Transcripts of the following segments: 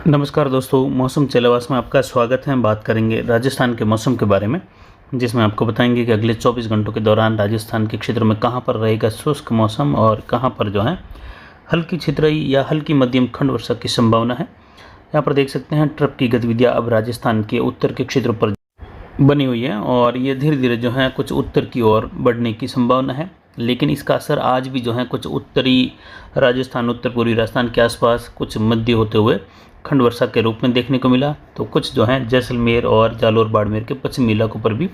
नमस्कार दोस्तों, मौसम चैनल में आपका स्वागत है। हम बात करेंगे राजस्थान के मौसम के बारे में, जिसमें आपको बताएंगे कि अगले 24 घंटों के दौरान राजस्थान के क्षेत्र में कहां पर रहेगा शुष्क मौसम और कहां पर जो है हल्की छितराई या हल्की मध्यम खंड वर्षा की संभावना है। यहाँ पर देख सकते हैं ट्रफ की गतिविधियाँ अब राजस्थान के उत्तर के क्षेत्रों पर बनी हुई है और ये धीरे धीरे जो है कुछ उत्तर की ओर बढ़ने की संभावना है। लेकिन इसका असर आज भी जो है कुछ उत्तरी राजस्थान, उत्तर पूर्वी राजस्थान के आसपास कुछ मध्य होते हुए खंड वर्षा के रूप में देखने को मिला। तो कुछ जो है जैसलमेर और जालोर बाड़मेर के पश्चिमी इलाकों पर भी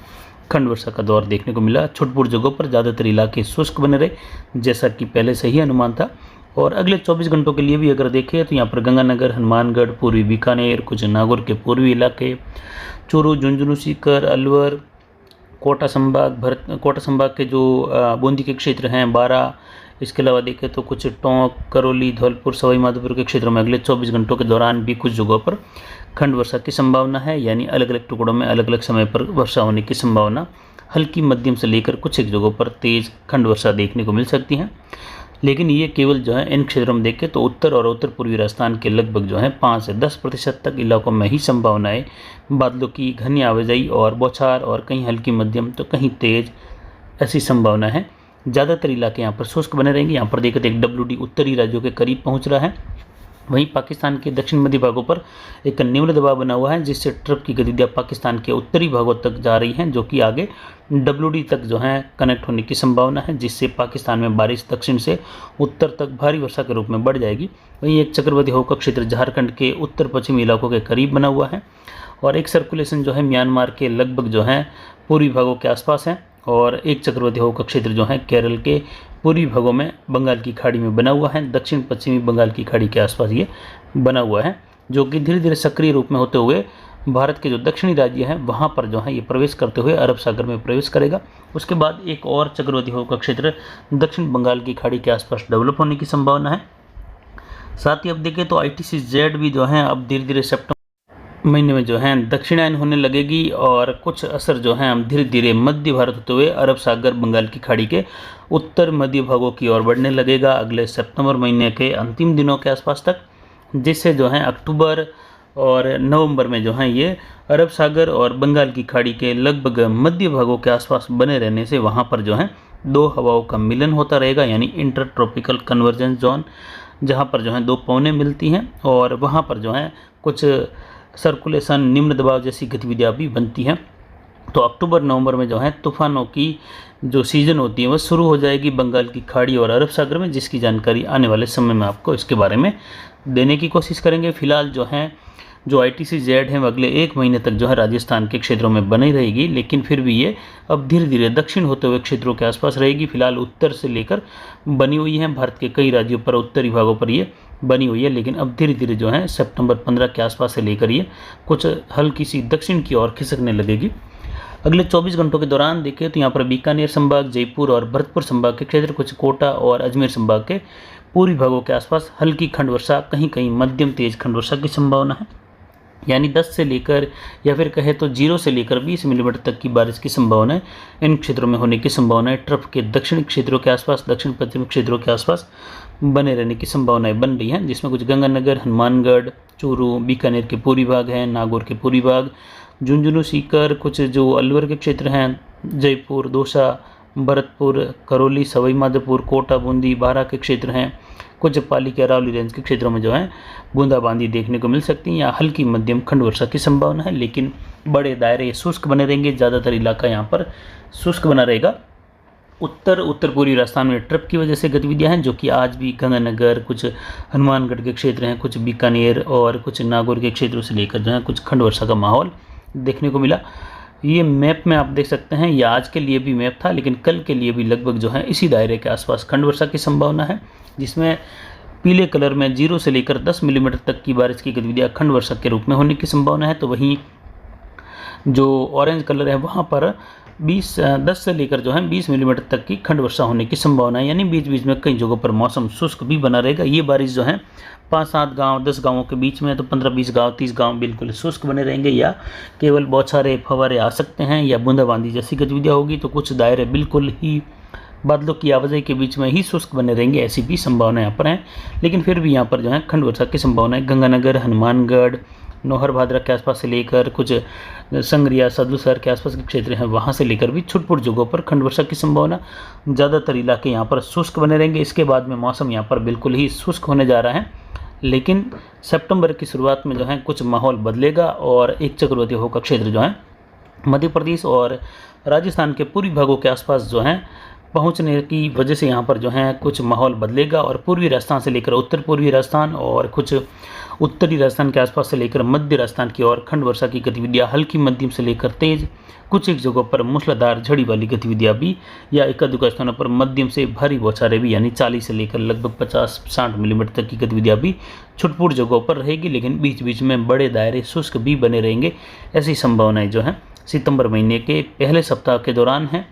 खंड वर्षा का दौर देखने को मिला। छुटपुट जगहों पर ज़्यादातर इलाके शुष्क बने रहे, जैसा कि पहले से ही अनुमान था। और अगले 24 घंटों के लिए भी अगर देखें तो यहाँ पर गंगानगर, हनुमानगढ़, पूर्वी बीकानेर, कुछ नागौर के पूर्वी इलाके, चूरू, झुंझुनू, सीकर, अलवर, कोटा संभाग के जो बूंदी के क्षेत्र हैं, बारा, इसके अलावा देखें तो कुछ टोंक, करौली, धौलपुर, सवाई माधोपुर के क्षेत्रों में अगले 24 घंटों के दौरान भी कुछ जगहों पर खंड वर्षा की संभावना है। यानी अलग अलग टुकड़ों में अलग अलग समय पर वर्षा होने की संभावना, हल्की मध्यम से लेकर कुछ एक जगहों पर तेज़ खंड वर्षा देखने को मिल सकती है। लेकिन ये केवल जो है इन क्षेत्रों में देखें तो उत्तर और उत्तर पूर्वी राजस्थान के लगभग जो है 5 से 10% तक इलाकों में ही संभावना है बादलों की घनी आवाजाही और बौछार, और कहीं हल्की मध्यम तो कहीं तेज ऐसी संभावना है। ज़्यादातर इलाके यहाँ पर शुष्क बने रहेंगे। यहाँ पर देखें तो एक WD उत्तरी राज्यों के करीब पहुँच रहा है। वहीं पाकिस्तान के दक्षिण मध्य भागों पर एक निम्न दबाव बना हुआ है, जिससे ट्रफ की गतिविधियाँ पाकिस्तान के उत्तरी भागों तक जा रही हैं, जो कि आगे WD तक जो है कनेक्ट होने की संभावना है, जिससे पाकिस्तान में बारिश दक्षिण से उत्तर तक भारी वर्षा के रूप में बढ़ जाएगी। वहीं एक चक्रवाती हवा का क्षेत्र झारखंड के उत्तर पश्चिमी इलाकों के करीब बना हुआ है, और एक सर्कुलेशन जो है म्यांमार के लगभग जो है पूर्वी भागों के आसपास है, और एक चक्रवाती हवा का क्षेत्र जो है केरल के पूर्वी भागों में बंगाल की खाड़ी में बना हुआ है, दक्षिण पश्चिमी बंगाल की खाड़ी के आसपास ये बना हुआ है, जो कि धीरे धीरे सक्रिय रूप में होते हुए भारत के जो दक्षिणी राज्य हैं वहाँ पर जो है ये प्रवेश करते हुए अरब सागर में प्रवेश करेगा। उसके बाद एक और चक्रवाती हवा का क्षेत्र दक्षिण बंगाल की खाड़ी के आसपास डेवलप होने की संभावना है। साथ ही अब देखें तो ITC-Z भी जो है अब धीरे धीरे सितंबर महीने में जो है दक्षिणायन होने लगेगी, और कुछ असर जो है हम धीरे धीरे मध्य भारत होते हुए अरब सागर, बंगाल की खाड़ी के उत्तर मध्य भागों की ओर बढ़ने लगेगा अगले सितंबर महीने के अंतिम दिनों के आसपास तक, जिससे जो है अक्टूबर और नवंबर में जो है ये अरब सागर और बंगाल की खाड़ी के लगभग मध्य भागों के आसपास बने रहने से वहाँ पर जो है दो हवाओं का मिलन होता रहेगा, यानी इंटर ट्रॉपिकल कन्वर्जेंस जोन, जहाँ पर जो है दो पवनें मिलती हैं और वहाँ पर जो है कुछ सर्कुलेशन, निम्न दबाव जैसी गतिविधियाँ भी बनती हैं। तो अक्टूबर नवंबर में जो है तूफानों की जो सीज़न होती है वह शुरू हो जाएगी बंगाल की खाड़ी और अरब सागर में, जिसकी जानकारी आने वाले समय में आपको इसके बारे में देने की कोशिश करेंगे। फिलहाल जो है जो ITC-Z है वह अगले 1 महीने तक जो है राजस्थान के क्षेत्रों में बनी रहेगी, लेकिन फिर भी ये अब धीरे धीरे दक्षिण होते हुए क्षेत्रों के आसपास रहेगी। फिलहाल उत्तर से लेकर बनी हुई है, भारत के कई राज्यों पर, उत्तरी भागों पर ये बनी हुई है, लेकिन अब धीरे धीरे जो है सितंबर 15 के आसपास से लेकर ये कुछ हल्की सी दक्षिण की ओर खिसकने लगेगी। अगले 24 घंटों के दौरान देखें तो यहाँ पर बीकानेर संभाग, जयपुर और भरतपुर संभाग के क्षेत्र, कुछ कोटा और अजमेर संभाग के पूर्वी भागों के आसपास हल्की खंड वर्षा, कहीं कहीं मध्यम तेज खंड वर्षा की संभावना है। यानी 10 से लेकर या फिर कहे तो 0 से लेकर 20 मिलीमीटर तक की बारिश की संभावना है इन क्षेत्रों में होने की संभावना है। ट्रफ के दक्षिणी क्षेत्रों के आसपास, दक्षिण पश्चिमी क्षेत्रों के आसपास बने रहने की संभावनाएं बन रही हैं, जिसमें कुछ गंगानगर, हनुमानगढ़, चूरू, बीकानेर के पूर्वी भाग हैं, नागौर के पूर्वी भाग, झुंझुनू, सीकर, कुछ जो अलवर के क्षेत्र हैं, जयपुर, दौसा, भरतपुर, करौली, सवाई माधोपुर, कोटा, बूंदी, बारा के क्षेत्र हैं, कुछ पाली के अरावली रेंज के क्षेत्रों में जो है बूंदाबांदी देखने को मिल सकती है या हल्की मध्यम खंड वर्षा की संभावना है, लेकिन बड़े दायरे शुष्क बने रहेंगे। ज़्यादातर इलाका यहाँ पर शुष्क बना रहेगा। उत्तर पूर्वी राजस्थान में ट्रफ की वजह से गतिविधियाँ हैं, जो कि आज भी गंगानगर, कुछ हनुमानगढ़ के क्षेत्र हैं, कुछ बीकानेर और कुछ नागौर के क्षेत्रों से लेकर जो है कुछ खंड वर्षा का माहौल देखने को मिला। ये मैप में आप देख सकते हैं, ये आज के लिए भी मैप था, लेकिन कल के लिए भी लगभग जो है इसी दायरे के आसपास खंड वर्षा की संभावना है, जिसमें पीले कलर में 0 से लेकर 10 मिलीमीटर तक की बारिश की गतिविधियाँ खंड वर्षा के रूप में होने की संभावना है। तो वहीं जो ऑरेंज कलर है वहाँ पर 10 से लेकर जो है 20 मिलीमीटर तक की खंड वर्षा होने की संभावना है, यानी बीच बीच में कई जगहों पर मौसम शुष्क भी बना रहेगा। ये बारिश जो है 5-7 गांव, 10 गांवों के बीच में, तो 15-20 गांव, 30 गांव बिल्कुल शुष्क बने रहेंगे, या केवल बौछारें, फव्वारे आ सकते हैं, या बूंदाबांदी जैसी गतिविधियाँ होगी। तो कुछ दायरे बिल्कुल ही बादलों की आवाजाही के बीच में ही शुष्क बने रहेंगे, ऐसी भी संभावना यहाँ पर है। लेकिन फिर भी यहाँ पर जो है खंड वर्षा की संभावना है। गंगानगर, हनुमानगढ़, नौहर भादरा के आसपास से लेकर कुछ संग्रिया, सदलू के आसपास के क्षेत्र हैं, वहाँ से लेकर भी छुटपुट जगहों पर खंड वर्षा की संभावना। ज़्यादातर इलाके यहाँ पर शुष्क बने रहेंगे। इसके बाद में मौसम यहाँ पर बिल्कुल ही शुष्क होने जा रहा है, लेकिन सितंबर की शुरुआत में जो है कुछ माहौल बदलेगा और एक चक्रवाती हवा का क्षेत्र जो है मध्य प्रदेश और राजस्थान के पूर्वी भागों के आसपास जो है पहुंचने की वजह से यहाँ पर जो है कुछ माहौल बदलेगा और पूर्वी राजस्थान से लेकर उत्तर पूर्वी राजस्थान और कुछ उत्तरी राजस्थान के आसपास से लेकर मध्य राजस्थान की ओर खंड वर्षा की गतिविधियाँ हल्की मध्यम से लेकर तेज, कुछ एक जगहों पर मूसलाधार झड़ी वाली गतिविधियाँ भी या एकाधिक स्थानों पर मध्यम से भारी बौछारें भी यानी 40 से लेकर लगभग 50-60 मिलीमीटर तक की गतिविधियाँ भी छुटपुट जगहों पर रहेगी। लेकिन बीच बीच में बड़े दायरे शुष्क भी बने रहेंगे। ऐसी संभावनाएं जो हैं सितंबर महीने के पहले सप्ताह के दौरान है,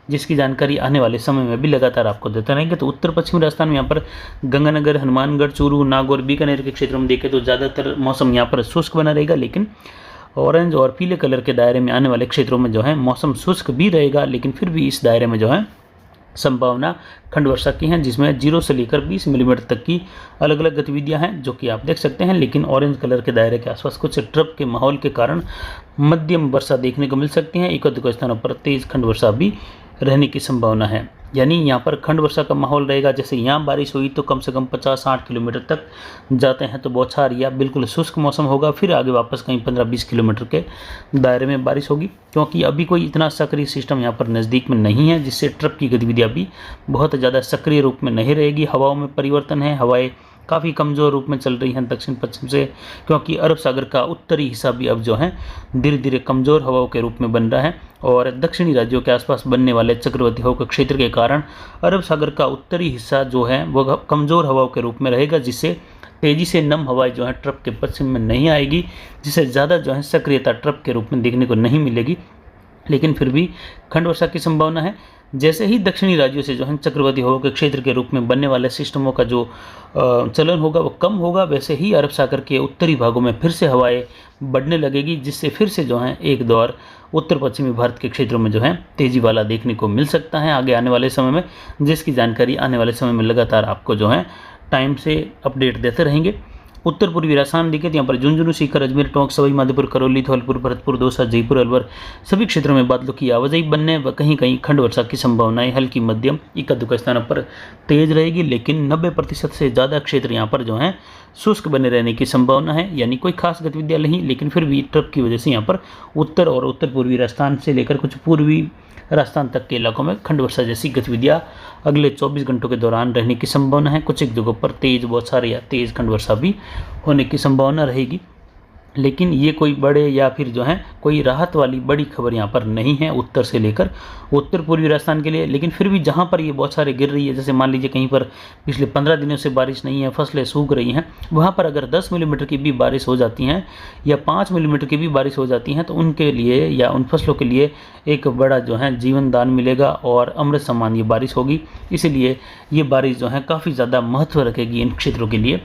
जिसकी जानकारी आने वाले समय में भी लगातार आपको देते रहेंगे। तो उत्तर पश्चिमी राजस्थान में यहाँ पर गंगानगर, हनुमानगढ़, चूरू, नागौर, बीकानेर के क्षेत्रों में देखें तो ज़्यादातर मौसम यहाँ पर शुष्क बना रहेगा। लेकिन ऑरेंज और पीले कलर के दायरे में आने वाले क्षेत्रों में जो है मौसम शुष्क भी रहेगा, लेकिन फिर भी इस दायरे में जो है संभावना खंड वर्षा की है, जिसमें 0 से लेकर 20 मिलीमीटर तक की अलग अलग गतिविधियां हैं जो कि आप देख सकते हैं। लेकिन ऑरेंज कलर के दायरे के आसपास कुछ ट्रप के माहौल के कारण मध्यम वर्षा देखने को मिल सकती है। एक अधिक स्थानों पर तेज खंड वर्षा भी रहने की संभावना है। यानी यहाँ पर खंड वर्षा का माहौल रहेगा। जैसे यहाँ बारिश हुई तो कम से कम 50-60 किलोमीटर तक जाते हैं तो बौछार या बिल्कुल शुष्क मौसम होगा, फिर आगे वापस कहीं 15-20 किलोमीटर के दायरे में बारिश होगी, क्योंकि अभी कोई इतना सक्रिय सिस्टम यहाँ पर नज़दीक में नहीं है, जिससे ट्रप की गतिविधियाँ भी बहुत ज़्यादा सक्रिय रूप में नहीं रहेगी। हवाओं में परिवर्तन है, हवाएं काफ़ी कमज़ोर रूप में चल रही हैं दक्षिण पश्चिम से, क्योंकि अरब सागर का उत्तरी हिस्सा भी अब जो है धीरे धीरे कमज़ोर हवाओं के रूप में बन रहा है और दक्षिणी राज्यों के आसपास बनने वाले चक्रवाती हवा के क्षेत्र के कारण अरब सागर का उत्तरी हिस्सा जो है वह कमज़ोर हवाओं के रूप में रहेगा, जिससे तेज़ी से नम हवाएं जो है ट्रप के पश्चिम में नहीं आएगी, जिससे ज़्यादा जो है सक्रियता ट्रप के रूप में देखने को नहीं मिलेगी। लेकिन फिर भी खंड वर्षा की संभावना है। जैसे ही दक्षिणी राज्यों से जो है चक्रवाती हवा के क्षेत्र के रूप में बनने वाले सिस्टमों का जो चलन होगा वो कम होगा, वैसे ही अरब सागर के उत्तरी भागों में फिर से हवाएं बढ़ने लगेगी, जिससे फिर से जो है एक दौर उत्तर पश्चिमी भारत के क्षेत्रों में जो है तेज़ी वाला देखने को मिल सकता है आगे आने वाले समय में, जिसकी जानकारी आने वाले समय में लगातार आपको जो है टाइम से अपडेट देते रहेंगे। उत्तर पूर्वी राजस्थान देखें तो यहाँ पर झुंझुनू, सीकर, अजमेर, टोंक, सवाई माधोपुर, करौली, धौलपुर, भरतपुर, दौसा, जयपुर, अलवर सभी क्षेत्रों में बादलों की आवाजाही बनने व कहीं कहीं खंड वर्षा की संभावनाएं हल्की मध्यम इक्का-दुक्का स्थानों पर तेज रहेगी। लेकिन 90% से ज़्यादा क्षेत्र यहाँ पर जो है शुष्क बने रहने की संभावना है, यानी कोई खास गतिविधियाँ नहीं। लेकिन फिर भी ट्रप की वजह से यहाँ पर उत्तर और उत्तर पूर्वी राजस्थान से लेकर कुछ पूर्वी राजस्थान तक के इलाकों में खंड वर्षा जैसी गतिविधियाँ अगले 24 घंटों के दौरान रहने की संभावना है। कुछ एक जगहों पर तेज़ बौछारें या तेज़ खंड वर्षा भी होने की संभावना रहेगी। लेकिन ये कोई बड़े या फिर जो है कोई राहत वाली बड़ी खबर यहाँ पर नहीं है उत्तर से लेकर उत्तर पूर्वी राजस्थान के लिए। लेकिन फिर भी जहाँ पर ये बौछारें गिर रही है, जैसे मान लीजिए कहीं पर पिछले 15 दिनों से बारिश नहीं है, फसलें सूख रही हैं, वहाँ पर अगर 10 मिलीमीटर की भी बारिश हो जाती हैं या 5 मिलीमीटर की भी बारिश हो जाती हैं तो उनके लिए या उन फसलों के लिए एक बड़ा जो है जीवन दान मिलेगा और अमृत समान ये बारिश होगी। इसीलिए ये बारिश जो है काफ़ी ज़्यादा महत्व रखेगी इन क्षेत्रों के लिए।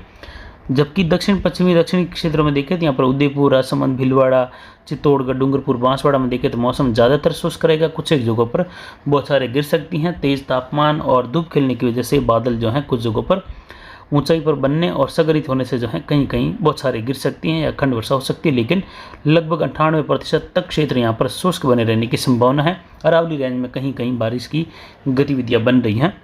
जबकि दक्षिणी क्षेत्रों में देखें तो यहाँ पर उदयपुर, राजसमंद, भीलवाड़ा, चित्तौड़गढ़, डूंगरपुर, बांसवाड़ा में देखें तो मौसम ज़्यादातर शुष्क रहेगा। कुछ एक जगहों पर बौछारें गिर सकती हैं। तेज़ तापमान और धूप खिलने की वजह से बादल जो हैं कुछ जगहों पर ऊंचाई पर बनने और संग्रहित होने से जो है कहीं कहीं बौछारें गिर सकती हैं या खंड वर्षा हो सकती है। लेकिन लगभग 98% तक क्षेत्र यहाँ पर शुष्क बने रहने की संभावना है। अरावली रेंज में कहीं कहीं बारिश की गतिविधियाँ बन रही हैं।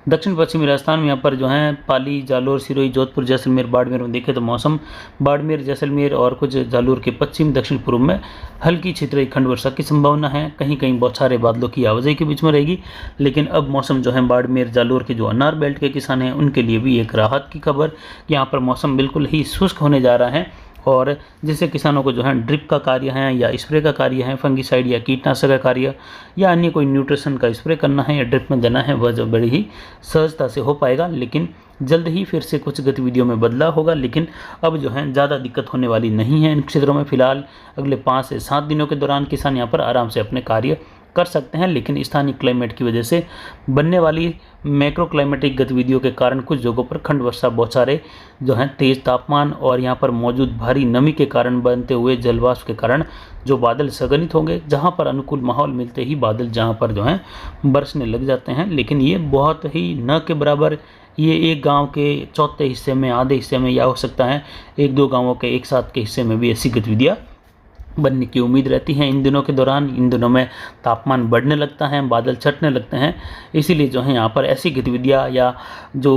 दक्षिण पश्चिमी राजस्थान में यहाँ पर जो है पाली, जालोर, सिरोही, जोधपुर, जैसलमेर, बाड़मेर में देखें तो मौसम बाड़मेर, जैसलमेर और कुछ जालोर के पश्चिम दक्षिण पूर्व में हल्की क्षेत्रीय खंड वर्षा की संभावना है। कहीं कहीं बौछारें बादलों की आवाजाही के बीच में रहेगी। लेकिन अब मौसम जो है बाड़मेर, जालोर के जो अनार बेल्ट के किसान हैं उनके लिए भी एक राहत की खबर कि यहाँ पर मौसम बिल्कुल ही शुष्क होने जा रहा है और जिससे किसानों को जो है ड्रिप का कार्य है या स्प्रे का कार्य है, फंगिसाइड या कीटनाशक का कार्य या अन्य कोई न्यूट्रिशन का स्प्रे करना है या ड्रिप में देना है, वह जो बड़ी ही सहजता से हो पाएगा। लेकिन जल्द ही फिर से कुछ गतिविधियों में बदलाव होगा। लेकिन अब जो है ज़्यादा दिक्कत होने वाली नहीं है इन क्षेत्रों में। फिलहाल अगले 5 से 7 दिनों के दौरान किसान यहाँ पर आराम से अपने कार्य कर सकते हैं, लेकिन स्थानीय क्लाइमेट की वजह से बनने वाली मैक्रो क्लाइमेटिक गतिविधियों के कारण कुछ जगहों पर खंड वर्षा, बौछारें जो हैं, तेज तापमान और यहाँ पर मौजूद भारी नमी के कारण बनते हुए जलवाष्प के कारण जो बादल संघनित होंगे, जहाँ पर अनुकूल माहौल मिलते ही बादल जहाँ पर जो हैं बरसने लग जाते हैं। लेकिन ये बहुत ही न के बराबर, ये एक गांव के चौथे हिस्से में, आधे हिस्से में, या हो सकता है एक दो गांवों के एक साथ के हिस्से में भी ऐसी गतिविधियाँ बनने की उम्मीद रहती है इन दिनों के दौरान। इन दिनों में तापमान बढ़ने लगता है, बादल छटने लगते हैं, इसीलिए जो है यहाँ पर ऐसी गतिविधियाँ या जो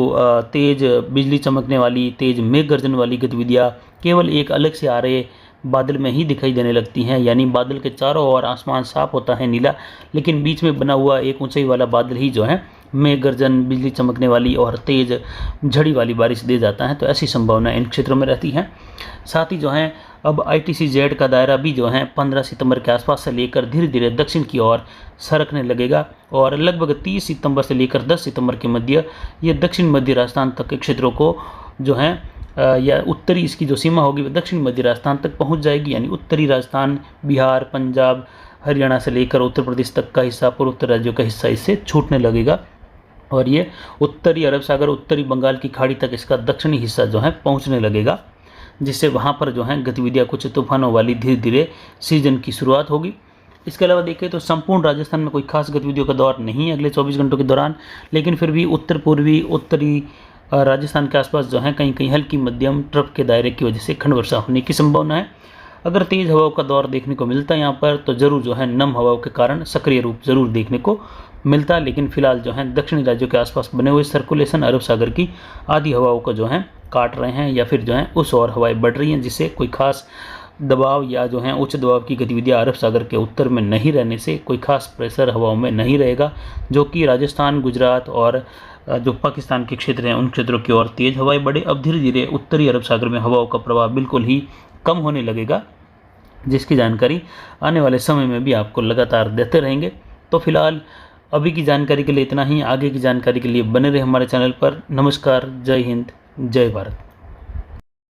तेज़ बिजली चमकने वाली, तेज़ मेघ गर्जन वाली गतिविधियाँ केवल एक अलग से आ रहे बादल में ही दिखाई देने लगती हैं। यानी बादल के चारों ओर आसमान साफ होता है नीला, लेकिन बीच में बना हुआ एक ऊंचाई वाला बादल ही जो है मेघ गर्जन, बिजली चमकने वाली और तेज़ झड़ी वाली बारिश दे जाता है। तो ऐसी संभावना इन क्षेत्रों में रहती है। साथ ही जो है अब ITCZ का दायरा भी जो है 15 सितंबर के आसपास से लेकर धीरे धीरे दक्षिण की ओर सरकने लगेगा और लगभग 30 सितंबर से लेकर 10 सितंबर के मध्य ये दक्षिण मध्य राजस्थान तक के क्षेत्रों को जो है या उत्तरी इसकी जो सीमा होगी वह दक्षिण मध्य राजस्थान तक पहुंच जाएगी। यानी उत्तरी राजस्थान, बिहार, पंजाब, हरियाणा से लेकर उत्तर प्रदेश तक का हिस्सा, पूर्वोत्तर राज्यों का हिस्सा इससे छूटने लगेगा और ये उत्तरी अरब सागर, उत्तरी बंगाल की खाड़ी तक इसका दक्षिणी हिस्सा जो है पहुंचने लगेगा, जिससे वहाँ पर जो है गतिविधियाँ कुछ तूफानों वाली धीरे धीरे सीजन की शुरुआत होगी। इसके अलावा देखें तो संपूर्ण राजस्थान में कोई खास गतिविधियों का दौर नहीं है अगले 24 घंटों के दौरान, लेकिन फिर भी उत्तर पूर्वी, उत्तरी राजस्थान के आसपास जो है कहीं कहीं हल्की मध्यम ट्रफ के दायरे की वजह से खंड वर्षा होने की संभावना है। अगर तेज़ हवाओं का दौर देखने को मिलता है यहाँ पर तो ज़रूर जो है नम हवाओं के कारण सक्रिय रूप ज़रूर देखने को मिलता है, लेकिन फिलहाल जो है दक्षिणी राज्यों के आसपास बने हुए सर्कुलेशन अरब सागर की आधी हवाओं को जो है काट रहे हैं या फिर जो है उस और हवाएं बढ़ रही हैं, जिससे कोई खास दबाव या जो है उच्च दबाव की गतिविधियां अरब सागर के उत्तर में नहीं रहने से कोई खास प्रेशर हवाओं में नहीं रहेगा, जो कि राजस्थान, गुजरात और जो पाकिस्तान के क्षेत्र हैं उन क्षेत्रों की ओर तेज़ हवाएं बढ़े। अब धीरे धीरे उत्तरी अरब सागर में हवाओं का प्रभाव बिल्कुल ही कम होने लगेगा, जिसकी जानकारी आने वाले समय में भी आपको लगातार देते रहेंगे। तो फिलहाल अभी की जानकारी के लिए इतना ही। आगे की जानकारी के लिए बने रहे हमारे चैनल पर। नमस्कार, जय हिंद, जय भारत।